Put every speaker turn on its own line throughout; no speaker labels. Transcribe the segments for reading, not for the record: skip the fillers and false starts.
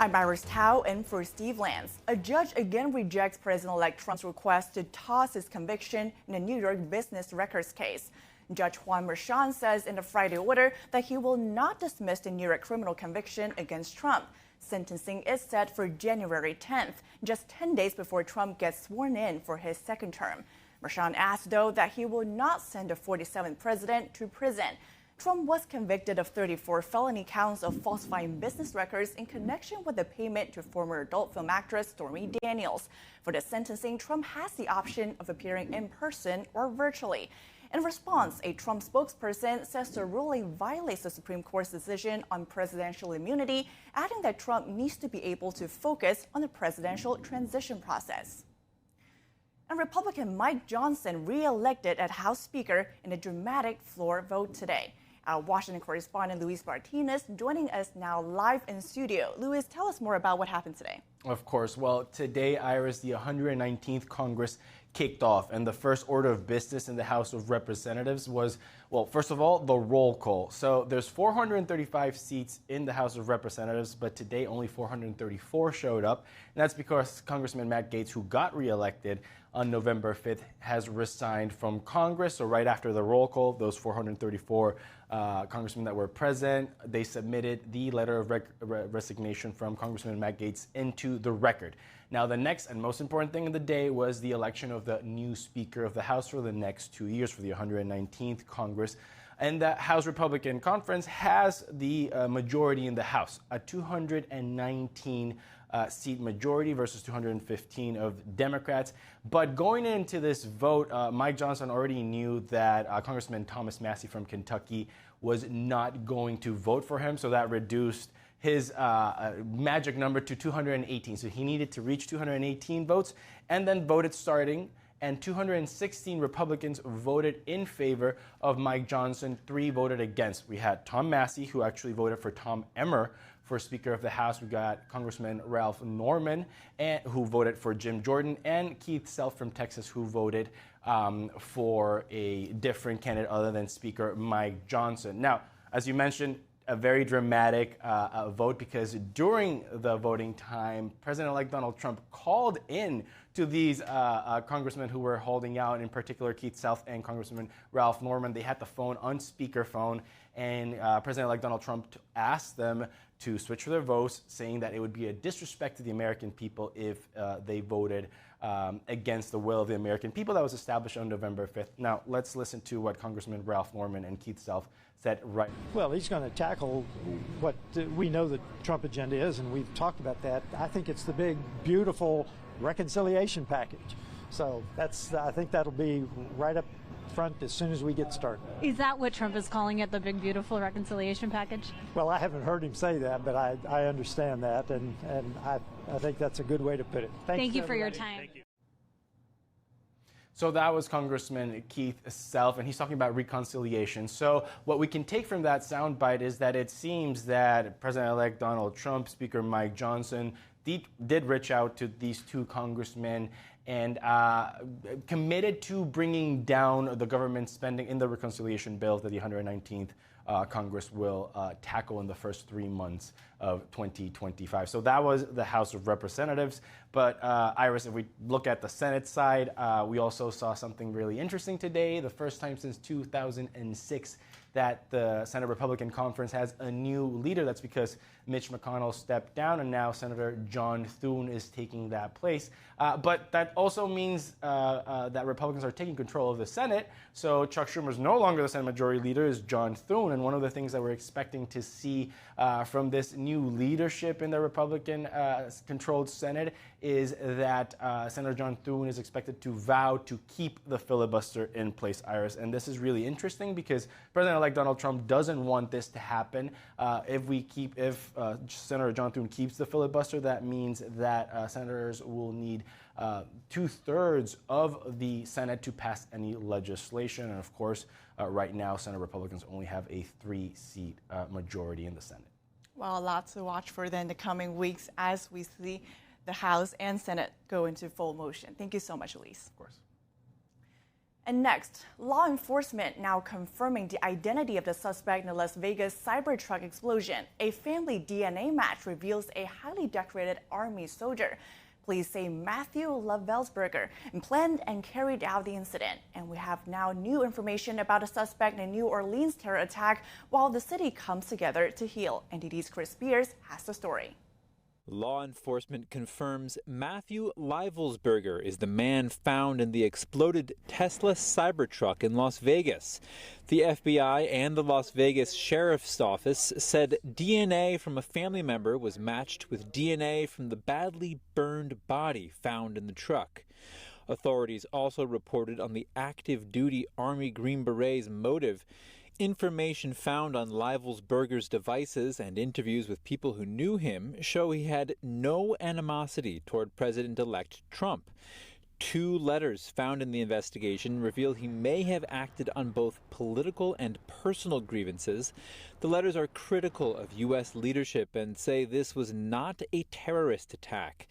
I'm Iris Tao in for Steve Lance. A judge again rejects President-elect Trump's request to toss his conviction in a New York business records case. Judge Juan Merchan says in a Friday order that he will not dismiss the New York criminal conviction against Trump. Sentencing is set for January 10th, just 10 days before Trump gets sworn in for his second term. Merchan asked, though, that he will not send the 47th president to prison. Trump was convicted of 34 felony counts of falsifying business records in connection with the payment to former adult film actress Stormy Daniels. For the sentencing, Trump has the option of appearing in person or virtually. In response, a Trump spokesperson says the ruling violates the Supreme Court's decision on presidential immunity, adding that Trump needs to be able to focus on the presidential transition process. And Republican Mike Johnson re-elected as House Speaker in a dramatic floor vote today. Our Washington correspondent Luis Martinez joining us now live in studio. Luis, tell us more about what happened today.
Of course. Well, today, Iris, the 119th Congress kicked off, and the first order of business in the House of Representatives was, well, first of all, the roll call. So there's 435 seats in the House of Representatives, but today only 434 showed up. And that's because Congressman Matt Gaetz, who got reelected on November 5th, has resigned from Congress. So right after the roll call, those 434 congressmen that were present, they submitted the letter of resignation from Congressman Matt Gaetz into the record. Now, the next and most important thing of the day was the election of the new Speaker of the House for the next 2 years for the 119th Congress. And the House Republican Conference has the majority in the House, a 219 seat majority versus 215 of Democrats. But going into this vote, Mike Johnson already knew that Congressman Thomas Massie from Kentucky was not going to vote for him, so that reduced his magic number to 218. So he needed to reach 218 votes and then voted starting. And 216 Republicans voted in favor of Mike Johnson. 3 voted against. We had Tom Massie, who actually voted for Tom Emmer for Speaker of the House. We got Congressman Ralph Norman, who voted for Jim Jordan, and Keith Self from Texas, who voted for a different candidate other than Speaker Mike Johnson. Now, as you mentioned, a very dramatic vote, because during the voting time, President-elect Donald Trump called in to these congressmen who were holding out, in particular Keith Self and Congressman Ralph Norman. They had the phone on speakerphone, and President-elect Donald Trump asked them to switch their votes, saying that it would be a disrespect to the American people if they voted against the will of the American people that was established on November 5th. Now, let's listen to what Congressman Ralph Norman and Keith Self said right.
Well, he's going to tackle what we know the Trump agenda is, and we've talked about that. I think it's the big, beautiful reconciliation package. So I think that'll be right up front as soon as we get started.
Is that what Trump is calling it, the big, beautiful reconciliation package?
Well, I haven't heard him say that, but I understand that, and I think that's a good way to put it.
Thank you for your time. Thank you.
So that was Congressman Keith Self, and he's talking about reconciliation. So what we can take from that soundbite is that it seems that President-elect Donald Trump, Speaker Mike Johnson, did reach out to these 2 congressmen and committed to bringing down the government spending in the reconciliation bill that the 119th Congress will tackle in the first 3 months of 2025. So that was the House of Representatives. But Iris, if we look at the Senate side, we also saw something really interesting today. The first time since 2006 that the Senate Republican Conference has a new leader. That's because Mitch McConnell stepped down, and now Senator John Thune is taking that place. But that also means that Republicans are taking control of the Senate. So Chuck Schumer is no longer the Senate Majority Leader, is John Thune. And one of the things that we're expecting to see from this new leadership in the Republican-controlled Senate is that Senator John Thune is expected to vow to keep the filibuster in place, Iris. And this is really interesting because President-elect Donald Trump doesn't want this to happen. If Senator John Thune keeps the filibuster, that means that senators will need 2/3 of the Senate to pass any legislation. And of course, right now, Senate Republicans only have a 3-seat majority in the Senate.
Well, a lot to watch for then the coming weeks as we see the House and Senate go into full motion. Thank you so much, Elise.
Of course.
And next, law enforcement now confirming the identity of the suspect in the Las Vegas Cybertruck explosion. A family DNA match reveals a highly decorated Army soldier. Police say Matthew Lavelsberger planned and carried out the incident. And we have now new information about a suspect in a New Orleans terror attack while the city comes together to heal. NTD's Chris Spears has the story.
Law enforcement confirms Matthew Lavelsberger is the man found in the exploded Tesla Cybertruck in Las Vegas. The FBI and the Las Vegas Sheriff's Office said DNA from a family member was matched with DNA from the badly burned body found in the truck. Authorities also reported on the active duty Army Green Beret's motive. Information found on Lavelsberger's devices and interviews with people who knew him show he had no animosity toward President-elect Trump. 2 letters found in the investigation reveal he may have acted on both political and personal grievances. The letters are critical of U.S. leadership and say this was not a terrorist attack.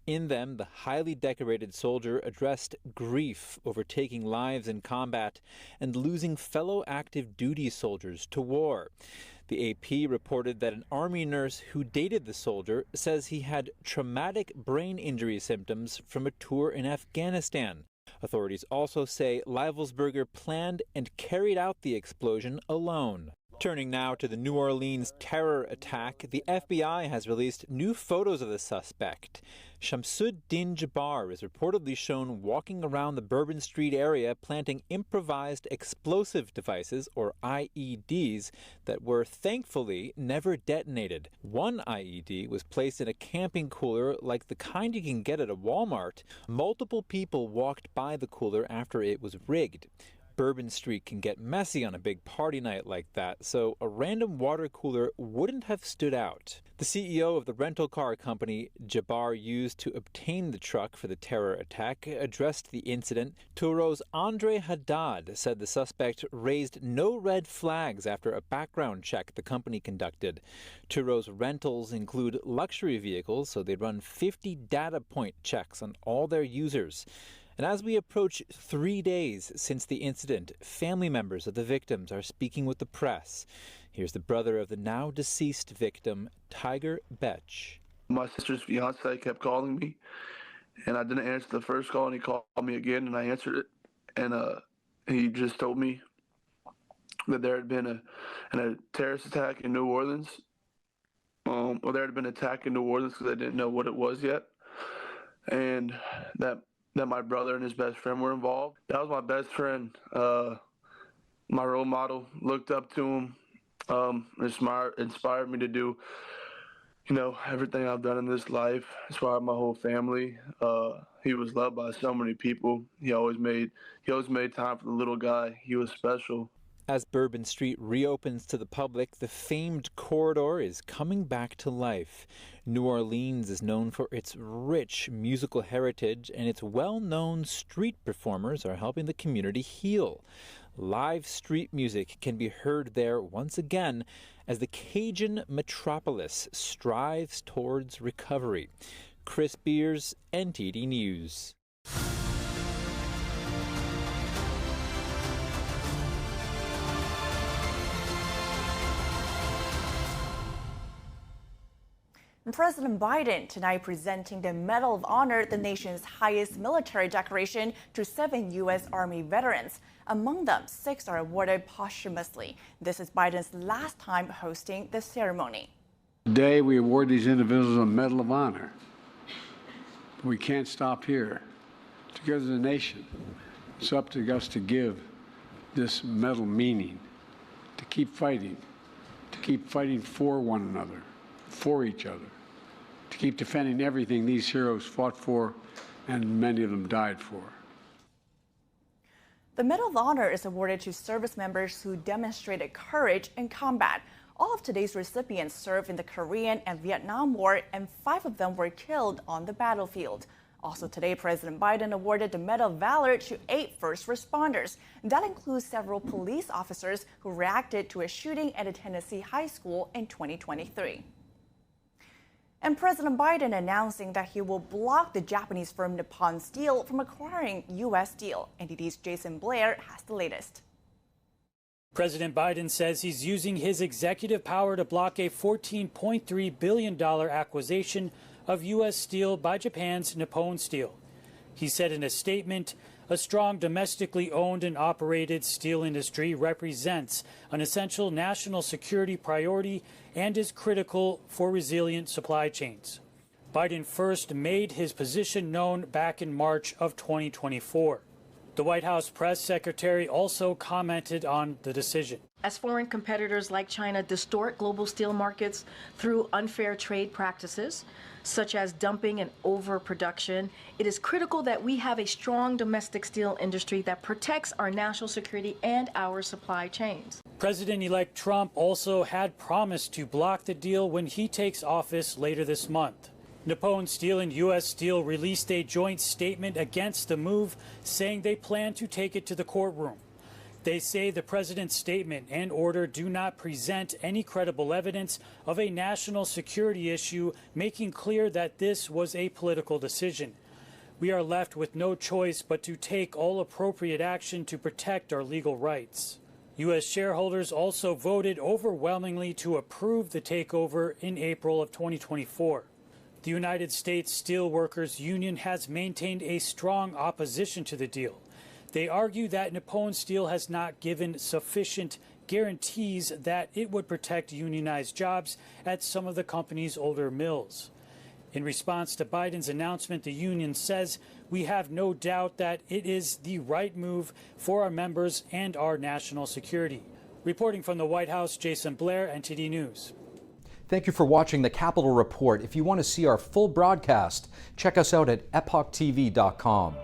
In them, the highly decorated soldier addressed grief over taking lives in combat and losing fellow active duty soldiers to war. The AP reported that an Army nurse who dated the soldier says he had traumatic brain injury symptoms from a tour in Afghanistan. Authorities also say Lavelsberger planned and carried out the explosion alone. Turning now to the New Orleans terror attack, the FBI has released new photos of the suspect. Shamsuddin Jabbar is reportedly shown walking around the Bourbon Street area planting improvised explosive devices, or IEDs, that were thankfully never detonated. One IED was placed in a camping cooler like the kind you can get at a Walmart. Multiple people walked by the cooler after it was rigged. Bourbon Street can get messy on a big party night like that, so a random water cooler wouldn't have stood out. The CEO of the rental car company Jabbar used to obtain the truck for the terror attack addressed the incident. Touro's Andre Haddad said the suspect raised no red flags after a background check the company conducted. Touro's rentals include luxury vehicles, so they run 50 data point checks on all their users. And as we approach 3 days since the incident, family members of the victims are speaking with the press. Here's the brother of the now deceased victim, Tiger Betch.
My sister's fiance kept calling me, and I didn't answer the first call, and he called me again, and I answered it. And he just told me that there had been a terrorist attack in New Orleans. Well, there had been an attack in New Orleans because I didn't know what it was yet, and that my brother and his best friend were involved. That was my best friend, my role model. Looked up to him, inspired me to do, everything I've done in this life. Inspired my whole family. He was loved by so many people. He always made time for the little guy. He was special.
As Bourbon Street reopens to the public, the famed corridor is coming back to life. New Orleans is known for its rich musical heritage, and its well-known street performers are helping the community heal. Live street music can be heard there once again as the Cajun metropolis strives towards recovery. Chris Spears, NTD News.
President Biden tonight presenting the Medal of Honor, the nation's highest military decoration, to 7 U.S. Army veterans. Among them, 6 are awarded posthumously. This is Biden's last time hosting the ceremony.
Today, we award these individuals a Medal of Honor. We can't stop here. Together as a nation, it's up to us to give this medal meaning, to keep fighting for one another, for each other, to keep defending everything these heroes fought for and many of them died for.
The Medal of Honor is awarded to service members who demonstrated courage in combat. All of today's recipients served in the Korean and Vietnam War, and 5 of them were killed on the battlefield. Also today, President Biden awarded the Medal of Valor to 8 first responders. That includes several police officers who reacted to a shooting at a Tennessee high school in 2023. And President Biden announcing that he will block the Japanese firm Nippon Steel from acquiring U.S. Steel. NTD's Jason Blair has the latest.
President Biden says he's using his executive power to block a $14.3 billion acquisition of U.S. Steel by Japan's Nippon Steel. He said in a statement, a strong domestically owned and operated steel industry represents an essential national security priority and is critical for resilient supply chains. Biden first made his position known back in March of 2024. The White House press secretary also commented on the decision.
As foreign competitors like China distort global steel markets through unfair trade practices, such as dumping and overproduction, it is critical that we have a strong domestic steel industry that protects our national security and our supply chains.
President-elect Trump also had promised to block the deal when he takes office later this month. Nippon Steel and U.S. Steel released a joint statement against the move, saying they plan to take it to the courtroom. They say the president's statement and order do not present any credible evidence of a national security issue, making clear that this was a political decision. We are left with no choice but to take all appropriate action to protect our legal rights. U.S. shareholders also voted overwhelmingly to approve the takeover in April of 2024. The United States Steelworkers Union has maintained a strong opposition to the deal. They argue that Nippon Steel has not given sufficient guarantees that it would protect unionized jobs at some of the company's older mills. In response to Biden's announcement, the union says, "We have no doubt that it is the right move for our members and our national security." Reporting from the White House, Jason Blair, NTD News.
Thank you for watching the Capitol Report. If you want to see our full broadcast, check us out at epochtv.com.